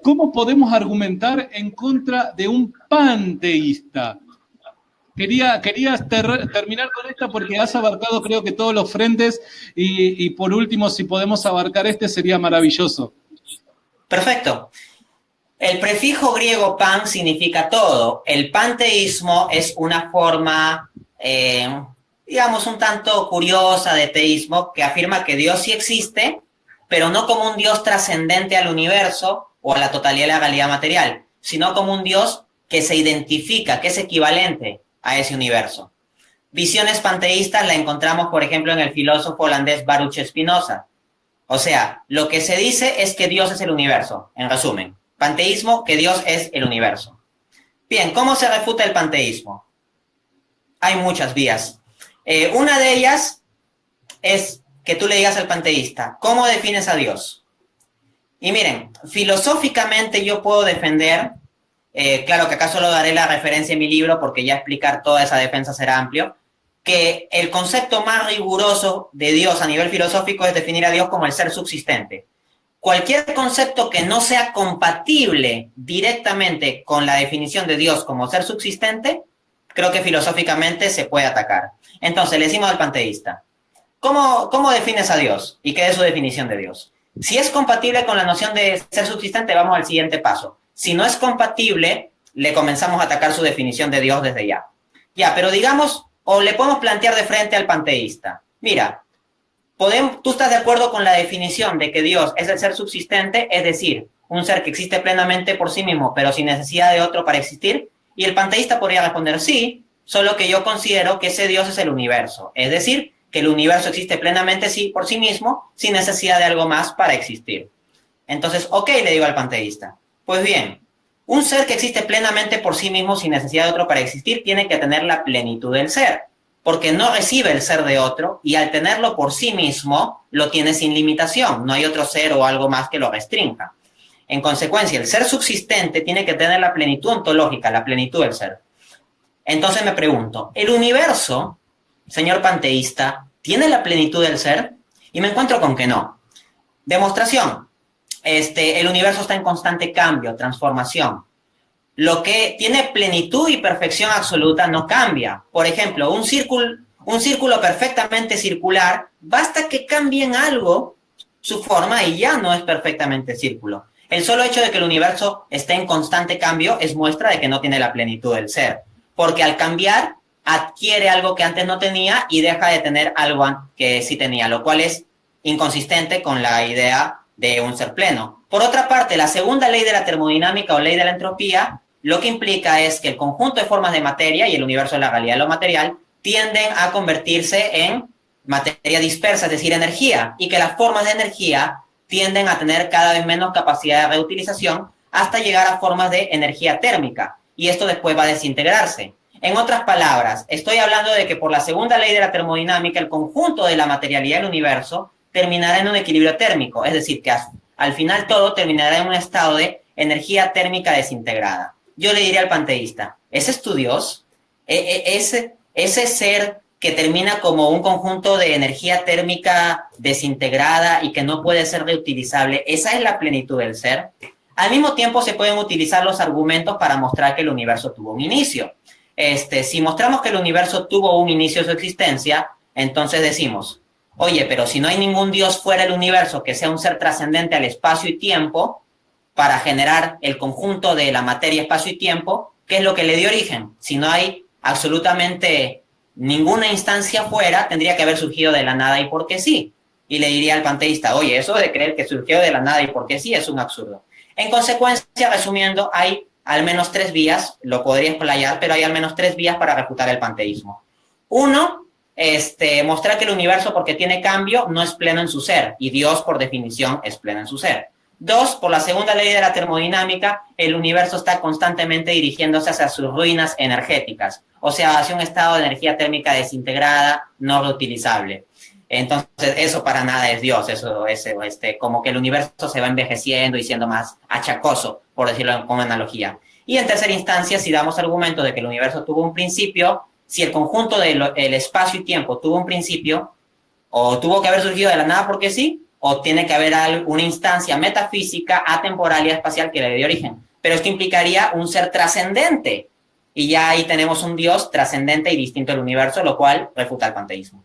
¿cómo podemos argumentar en contra de un panteísta? Quería terminar con esta porque has abarcado creo que todos los frentes y por último, si podemos abarcar este, sería maravilloso. Perfecto. El prefijo griego pan significa todo. El panteísmo es una forma, digamos, un tanto curiosa de teísmo que afirma que Dios sí existe, pero no como un Dios trascendente al universo o a la totalidad de la realidad material, sino como un Dios que se identifica, que es equivalente a ese universo. Visiones panteístas la encontramos, por ejemplo, en el filósofo holandés Baruch Spinoza. O sea, lo que se dice es que Dios es el universo, en resumen. Panteísmo, que Dios es el universo. Bien, ¿cómo se refuta el panteísmo? Hay muchas vías. Una de ellas es que tú le digas al panteísta, ¿cómo defines a Dios? Y miren, filosóficamente yo puedo defender, claro que acá solo daré la referencia en mi libro porque ya explicar toda esa defensa será amplio, que el concepto más riguroso de Dios a nivel filosófico es definir a Dios como el ser subsistente. Cualquier concepto que no sea compatible directamente con la definición de Dios como ser subsistente, creo que filosóficamente se puede atacar. Entonces, le decimos al panteísta, ¿cómo defines a Dios? ¿Y qué es su definición de Dios? Si es compatible con la noción de ser subsistente, vamos al siguiente paso. Si no es compatible, le comenzamos a atacar su definición de Dios desde ya. Ya, pero digamos, o le podemos plantear de frente al panteísta, mira, ¿tú estás de acuerdo con la definición de que Dios es el ser subsistente? Es decir, un ser que existe plenamente por sí mismo, pero sin necesidad de otro para existir. Y el panteísta podría responder sí, solo que yo considero que ese Dios es el universo. Es decir, que el universo existe plenamente por sí mismo, sin necesidad de algo más para existir. Entonces, ok, le digo al panteísta. Pues bien, un ser que existe plenamente por sí mismo, sin necesidad de otro para existir, tiene que tener la plenitud del ser, porque no recibe el ser de otro y al tenerlo por sí mismo, lo tiene sin limitación. No hay otro ser o algo más que lo restrinja. En consecuencia, el ser subsistente tiene que tener la plenitud ontológica, la plenitud del ser. Entonces me pregunto, ¿el universo, señor panteísta, tiene la plenitud del ser? Y me encuentro con que no. Demostración. El universo está en constante cambio, transformación. Lo que tiene plenitud y perfección absoluta no cambia. Por ejemplo, un círculo perfectamente circular, basta que cambien algo su forma y ya no es perfectamente círculo. El solo hecho de que el universo esté en constante cambio es muestra de que no tiene la plenitud del ser. Porque al cambiar, adquiere algo que antes no tenía y deja de tener algo que sí tenía, lo cual es inconsistente con la idea de un ser pleno. Por otra parte, la segunda ley de la termodinámica o ley de la entropía lo que implica es que el conjunto de formas de materia y el universo de la realidad de lo material tienden a convertirse en materia dispersa, es decir, energía, y que las formas de energía tienden a tener cada vez menos capacidad de reutilización hasta llegar a formas de energía térmica, y esto después va a desintegrarse. En otras palabras, estoy hablando de que por la segunda ley de la termodinámica, el conjunto de la materialidad del universo terminará en un equilibrio térmico, es decir, que al final todo terminará en un estado de energía térmica desintegrada. Yo le diría al panteísta, ¿ese es tu Dios? Ese ser que termina como un conjunto de energía térmica desintegrada y que no puede ser reutilizable, ¿esa es la plenitud del ser? Al mismo tiempo se pueden utilizar los argumentos para mostrar que el universo tuvo un inicio. Si mostramos que el universo tuvo un inicio de su existencia, entonces decimos, oye, pero si no hay ningún Dios fuera del universo que sea un ser trascendente al espacio y tiempo, para generar el conjunto de la materia, espacio y tiempo, ¿qué es lo que le dio origen? Si no hay absolutamente ninguna instancia fuera, tendría que haber surgido de la nada y porque sí. Y le diría al panteísta, oye, eso de creer que surgió de la nada y porque sí es un absurdo. En consecuencia, resumiendo, hay al menos 3 vías, lo podría explayar, pero hay al menos 3 vías para refutar el panteísmo. Uno, mostrar que el universo, porque tiene cambio, no es pleno en su ser, y Dios, por definición, es pleno en su ser. 2, por la segunda ley de la termodinámica, el universo está constantemente dirigiéndose hacia sus ruinas energéticas, o sea, hacia un estado de energía térmica desintegrada, no reutilizable. Entonces, eso para nada es Dios, eso es como que el universo se va envejeciendo y siendo más achacoso, por decirlo como analogía. Y en tercera instancia, si damos argumentos de que el universo tuvo un principio, si el conjunto del espacio y tiempo tuvo un principio, o tuvo que haber surgido de la nada porque sí, o tiene que haber una instancia metafísica, atemporal y espacial que le dé origen. Pero esto implicaría un ser trascendente, y ya ahí tenemos un Dios trascendente y distinto del universo, lo cual refuta el panteísmo.